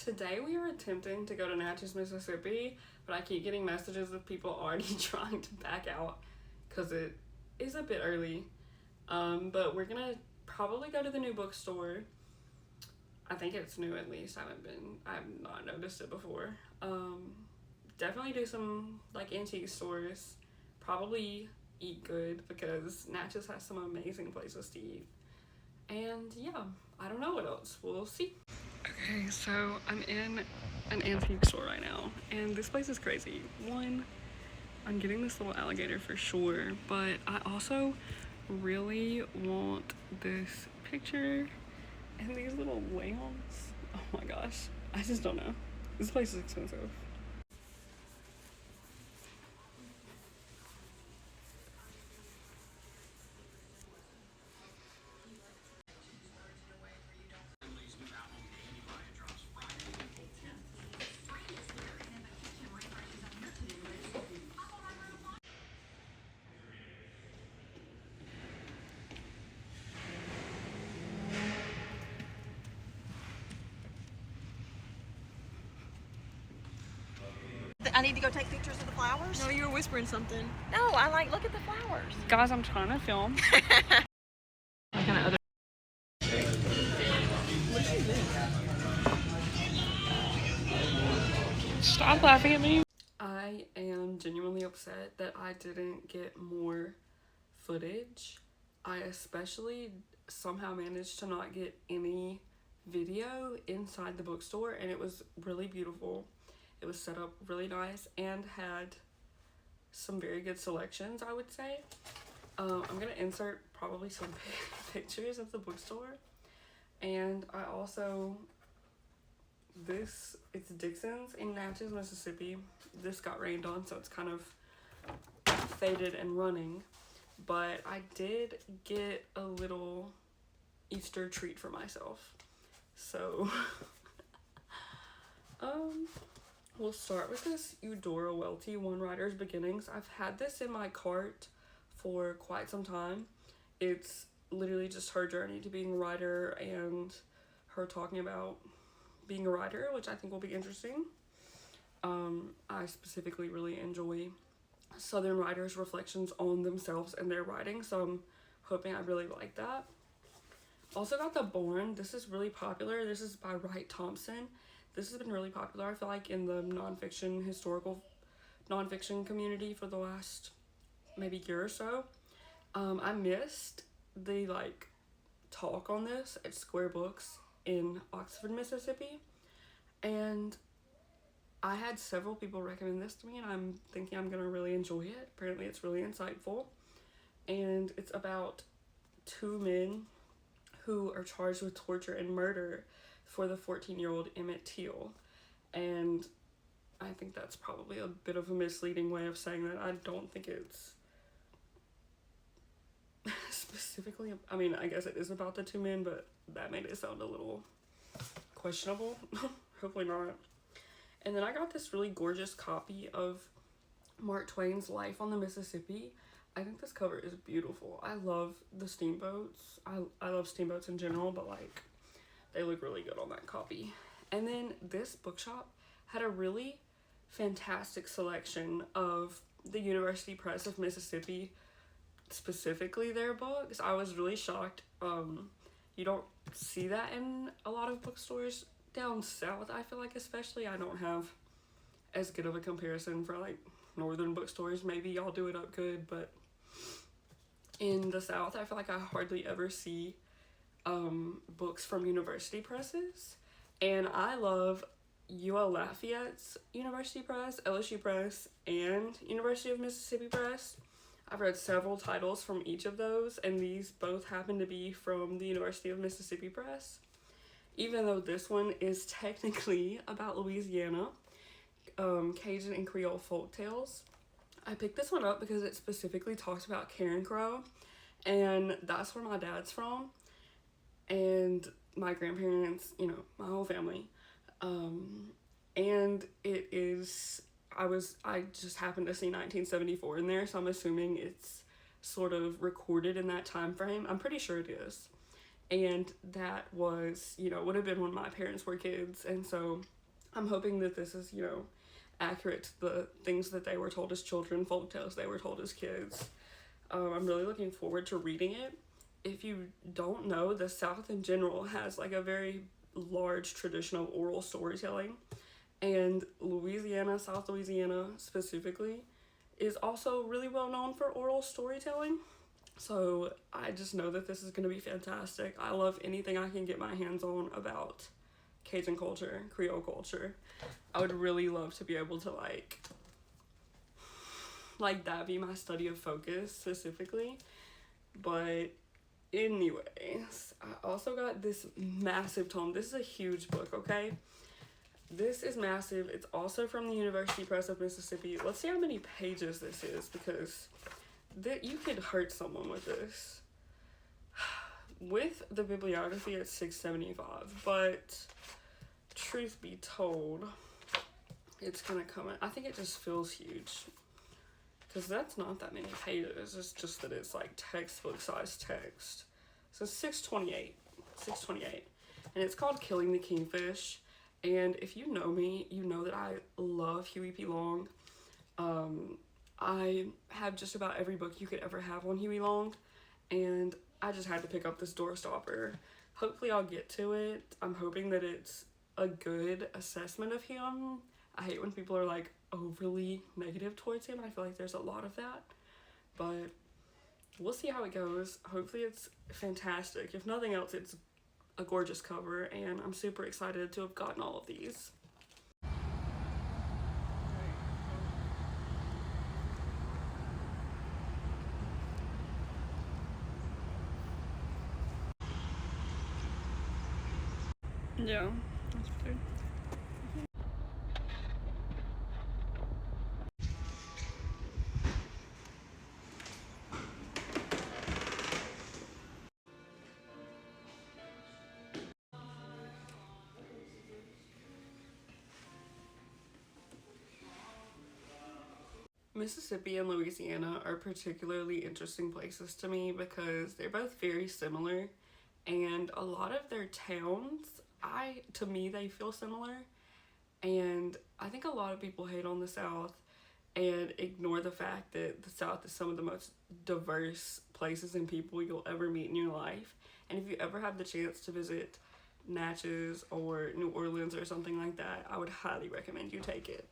Today we are attempting to go to Natchez, Mississippi, but I keep getting messages of people already trying to back out because it is a bit early. But we're gonna probably go to the new bookstore. I think it's new at least. I've not noticed it before. Definitely do some like antique stores. Probably eat good because Natchez has some amazing places to eat. And yeah, I don't know what else. We'll see. Okay, so I'm in an antique store right now, and this place is crazy. One, I'm getting this little alligator for sure, but I also really want this picture and these little lamps. Oh my gosh, I just don't know. This place is expensive. I need to go take pictures of the flowers? No, you were whispering something. No, look at the flowers. Guys, I'm trying to film. Stop laughing at me. I am genuinely upset that I didn't get more footage. I especially somehow managed to not get any video inside the bookstore, and it was really beautiful. It was set up really nice and had some very good selections, I would say. I'm gonna insert probably some pictures of the bookstore. And I also, it's Dixon's in Natchez, Mississippi. This got rained on, so it's kind of faded and running. But I did get a little Easter treat for myself. So, we'll start with this Eudora Welty One Writer's Beginnings. I've had this in my cart for quite some time. It's literally just her journey to being a writer and her talking about being a writer, which I think will be interesting. I specifically really enjoy Southern writers' reflections on themselves and their writing, so I'm hoping I really like that. Also got The Born. This is really popular. This is by Wright Thompson. This has been really popular, I feel like, in the historical nonfiction community for the last maybe year or so. I missed the talk on this at Square Books in Oxford, Mississippi, and I had several people recommend this to me, and I'm thinking I'm gonna really enjoy it. Apparently it's really insightful, and it's about two men who are charged with torture and murder for the 14-year-old Emmett Till. And I think that's probably a bit of a misleading way of saying that. I don't think it's specifically, I mean, I guess it is about the two men, but that made it sound a little questionable. Hopefully not. And then I got this really gorgeous copy of Mark Twain's Life on the Mississippi. I think this cover is beautiful. I love the steamboats. I love steamboats in general, but they look really good on that copy. And then this bookshop had a really fantastic selection of the University Press of Mississippi, specifically their books. I was really shocked. You don't see that in a lot of bookstores down south, I feel like, especially. I don't have as good of a comparison for northern bookstores. Maybe y'all do it up good, but in the south, I feel like I hardly ever see books from university presses. And I love UL Lafayette's University Press, LSU Press, and University of Mississippi Press. I've read several titles from each of those, and these both happen to be from the University of Mississippi Press. Even though this one is technically about Louisiana, Cajun and Creole folktales. I picked this one up because it specifically talks about Karen Crow, and that's where my dad's from, and my grandparents, my whole family. And it is, I just happened to see 1974 in there, so I'm assuming it's sort of recorded in that time frame. I'm pretty sure it is. And that was, would have been when my parents were kids. And so I'm hoping that this is, accurate to the things that they were told as children, folk tales they were told as kids. I'm really looking forward to reading it. If you don't know, the South in general has like a very large tradition of oral storytelling. And Louisiana, South Louisiana specifically, is also really well known for oral storytelling. So I just know that this is going to be fantastic. I love anything I can get my hands on about Cajun culture, Creole culture. I would really love to be able to like that be my study of focus specifically. But anyways, I also got this massive tome. This is a huge book, okay? This is massive. It's also from the University Press of Mississippi. Let's see how many pages this is, because you could hurt someone with this. With the bibliography, it's $6.75, but truth be told, it's gonna come in. I think it just feels huge, because that's not that many pages. It's just that it's like textbook size text. So $6.28, and it's called Killing the Kingfish. And if you know me, you know that I love Huey P. Long. I have just about every book you could ever have on Huey Long, and I just had to pick up this doorstopper. Hopefully I'll get to it. I'm hoping that it's a good assessment of him. I hate when people are like overly negative towards him. I feel like there's a lot of that, but we'll see how it goes. Hopefully it's fantastic. If nothing else, it's a gorgeous cover, and I'm super excited to have gotten all of these. Yeah, that's good. Mississippi and Louisiana are particularly interesting places to me because they're both very similar, and a lot of their towns, to me, they feel similar. And I think a lot of people hate on the South and ignore the fact that the South is some of the most diverse places and people you'll ever meet in your life. And if you ever have the chance to visit Natchez or New Orleans or something like that, I would highly recommend you take it.